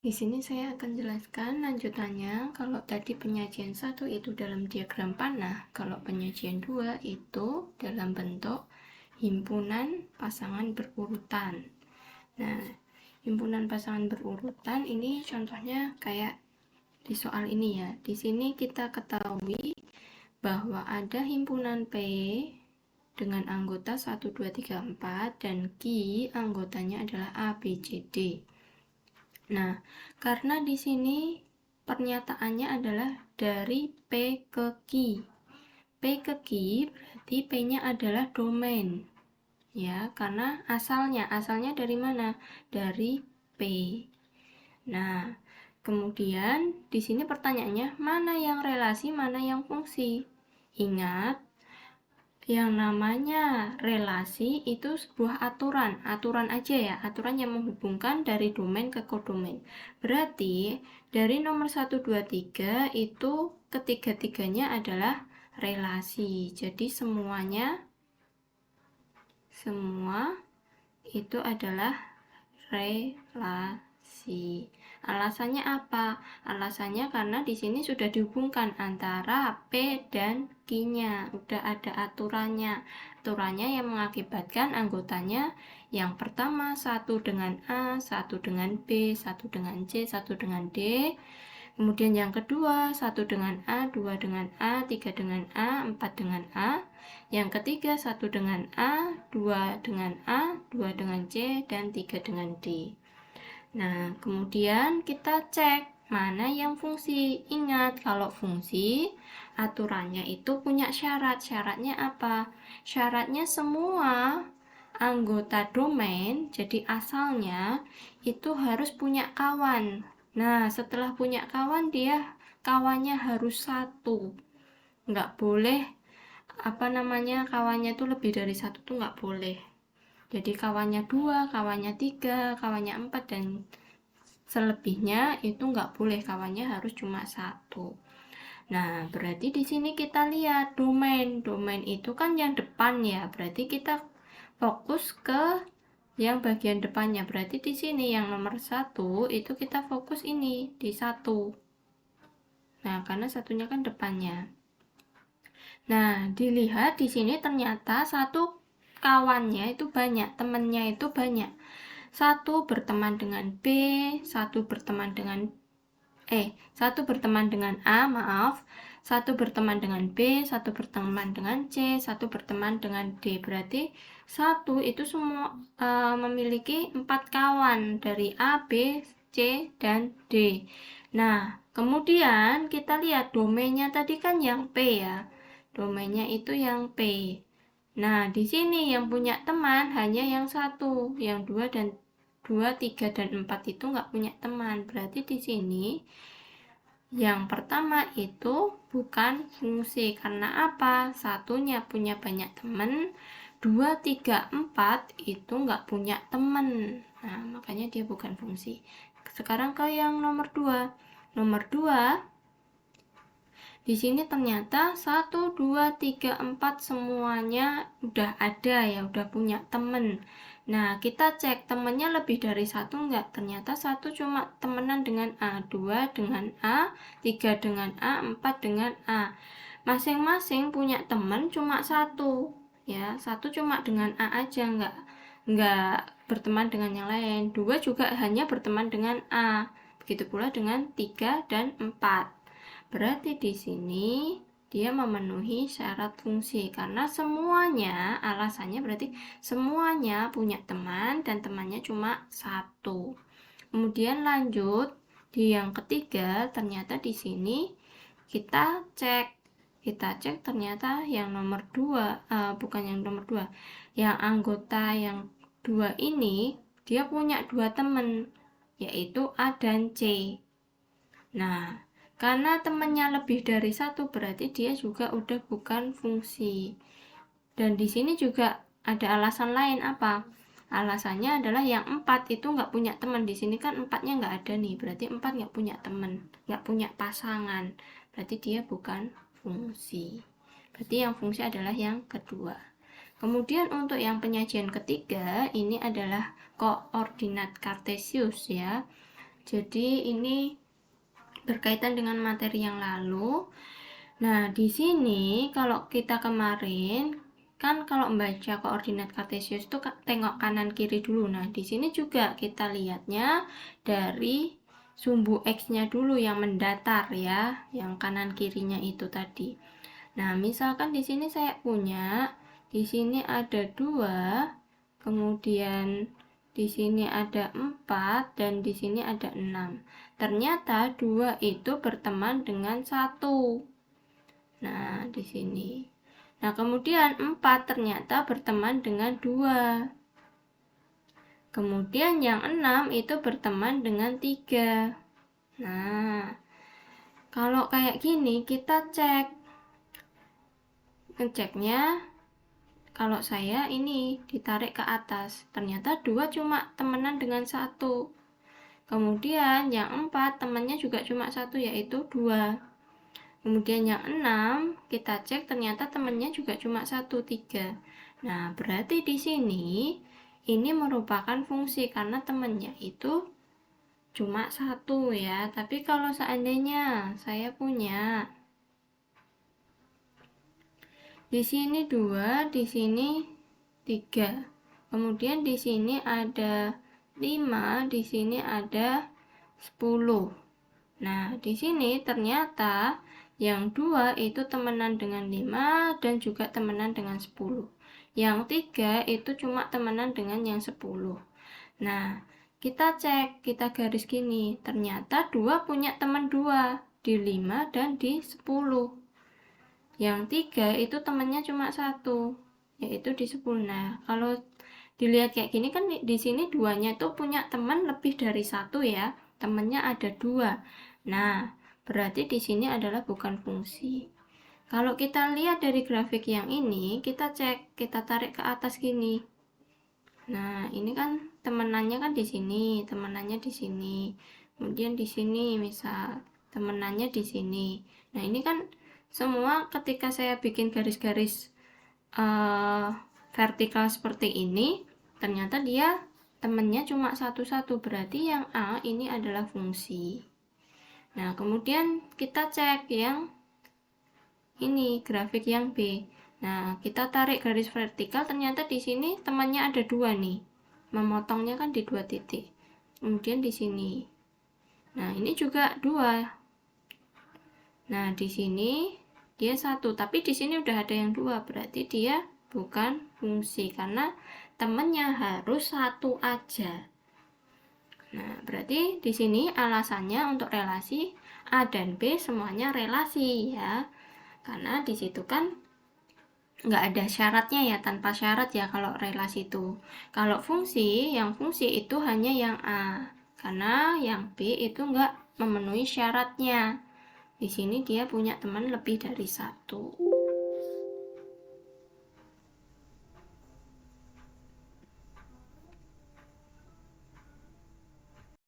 Di sini saya akan jelaskan lanjutannya. Kalau tadi penyajian 1 itu dalam diagram panah, kalau penyajian 2 itu dalam bentuk himpunan pasangan berurutan. Nah, himpunan pasangan berurutan ini contohnya kayak di soal ini ya. Di sini kita ketahui bahwa ada himpunan P dengan anggota 1, 2, 3, 4 dan Q anggotanya adalah A, B, C, D. Nah, karena di sini pernyataannya adalah dari P ke Q. P ke Q berarti P-nya adalah domain. Ya, karena asalnya dari mana? Dari P. Nah, kemudian di sini pertanyaannya mana yang relasi, mana yang fungsi? Ingat, yang namanya relasi itu sebuah aturan aja ya, aturan yang menghubungkan dari domain ke kodomain. Berarti dari nomor 1, 2, 3 itu ketiga-tiganya adalah relasi. Jadi semua itu adalah relasi. Alasannya apa? Alasannya karena di sini sudah dihubungkan antara P dan Q-nya. Udah ada aturannya. Aturannya yang mengakibatkan anggotanya yang pertama satu dengan A, satu dengan B, satu dengan C, satu dengan D. Kemudian yang kedua, 1 dengan A, 2 dengan A, 3 dengan A, 4 dengan A. Yang ketiga, 1 dengan A, 2 dengan A, 2 dengan C, dan 3 dengan D. Nah, kemudian kita cek mana yang fungsi. Ingat, kalau fungsi, aturannya itu punya syarat. Syaratnya apa? Syaratnya semua anggota domain, jadi asalnya, itu harus punya kawan. Nah, setelah punya kawan, dia kawannya harus satu. Nggak boleh, kawannya itu lebih dari satu tuh nggak boleh. Jadi kawannya 2, kawannya 3, kawannya 4, dan selebihnya itu nggak boleh, kawannya harus cuma satu. Nah, berarti di sini kita lihat domain. Domain itu kan yang depan ya, berarti kita fokus ke yang bagian depannya. Berarti di sini yang nomor 1 itu kita fokus ini di 1. Nah, karena satunya kan depannya. Nah, dilihat di sini ternyata satu kawannya itu banyak, temannya itu banyak. Satu berteman dengan B, satu berteman dengan A, satu berteman dengan B, satu berteman dengan C, satu berteman dengan D. Berarti satu itu semua memiliki 4 kawan dari A, B, C, dan D. Nah, kemudian kita lihat domainnya tadi kan yang P ya. Domainnya itu yang P. Nah, di sini yang punya teman hanya yang satu, yang 2, 3, dan 4 itu nggak punya teman. Berarti di sini yang pertama itu bukan fungsi. Karena apa? Satunya punya banyak teman, 2, 3, 4 itu nggak punya teman. Nah, makanya dia bukan fungsi. Sekarang ke yang nomor 2. Nomor 2, di sini ternyata 1, 2, 3, 4 semuanya udah ada ya, udah punya temen. Nah, kita cek temennya lebih dari satu enggak? Ternyata satu cuma temenan dengan A, 2 dengan A, 3 dengan A, 4 dengan A. Masing-masing punya temen cuma satu. Ya, satu cuma dengan A aja, enggak berteman dengan yang lain. 2 juga hanya berteman dengan A. Begitu pula dengan 3 dan 4. Berarti di sini dia memenuhi syarat fungsi karena semuanya, alasannya berarti semuanya punya teman dan temannya cuma satu. Kemudian lanjut di yang ketiga, ternyata di sini kita cek ternyata yang nomor 2, bukan yang nomor 2, yang anggota yang 2 ini dia punya 2 teman, yaitu A dan C. Nah, karena temannya lebih dari satu berarti dia juga udah bukan fungsi. Dan di sini juga ada alasan lain apa? Alasannya adalah yang 4 itu nggak punya teman. Di sini kan 4-nya nggak ada nih, berarti 4 nggak punya teman, nggak punya pasangan. Berarti dia bukan fungsi. Berarti yang fungsi adalah yang kedua. Kemudian untuk yang penyajian ketiga, ini adalah koordinat kartesius ya. Jadi ini berkaitan dengan materi yang lalu. Nah, di sini kalau kita kemarin kan kalau membaca koordinat kartesius itu tengok kanan kiri dulu. Nah, di sini juga kita lihatnya dari sumbu X-nya dulu yang mendatar ya, yang kanan kirinya itu tadi. Nah, misalkan di sini saya punya, di sini ada 2, kemudian di sini ada 4, dan di sini ada 6. Ternyata 2 itu berteman dengan 1. Nah, di sini. Nah, kemudian 4 ternyata berteman dengan 2. Kemudian yang 6 itu berteman dengan 3. Nah, kalau kayak gini kita ngeceknya, kalau saya ini ditarik ke atas, ternyata 2 cuma temenan dengan 1. Kemudian yang 4 temannya juga cuma 1, yaitu 2. Kemudian yang 6 kita cek ternyata temannya juga cuma 1, 3. Nah, berarti di sini ini merupakan fungsi karena temannya itu cuma 1 ya. Tapi kalau seandainya saya punya di sini 2, di sini 3. Kemudian di sini ada 5, di sini ada 10. Nah, di sini ternyata yang 2 itu temenan dengan 5 dan juga temenan dengan 10. Yang 3 itu cuma temenan dengan yang 10. Nah, kita cek, kita garis gini. Ternyata 2 punya teman 2 di 5 dan di 10. Yang 3 itu temannya cuma 1, yaitu di 10. Nah, kalau dilihat kayak gini kan di sini 2-nya itu punya teman lebih dari 1 ya. Temannya ada 2. Nah, berarti di sini adalah bukan fungsi. Kalau kita lihat dari grafik yang ini, kita cek, kita tarik ke atas gini. Nah, ini kan temenannya kan di sini, temenannya di sini. Kemudian di sini misal temenannya di sini. Nah, ini kan semua ketika saya bikin garis-garis vertikal seperti ini, ternyata dia temennya cuma satu-satu, berarti yang A ini adalah fungsi. Nah, kemudian kita cek yang ini, grafik yang B. Nah, kita tarik garis vertikal, ternyata di sini temannya ada 2 nih. Memotongnya kan di 2 titik. Kemudian di sini. Nah, ini juga 2. Nah, di sini dia 1, tapi di sini udah ada yang 2, berarti dia bukan fungsi karena temennya harus 1 aja. Nah, berarti di sini alasannya untuk relasi A dan B semuanya relasi ya. Karena di situ kan nggak ada syaratnya ya, tanpa syarat ya kalau relasi itu. Kalau fungsi, yang fungsi itu hanya yang A. Karena yang B itu nggak memenuhi syaratnya. Di sini dia punya teman lebih dari 1.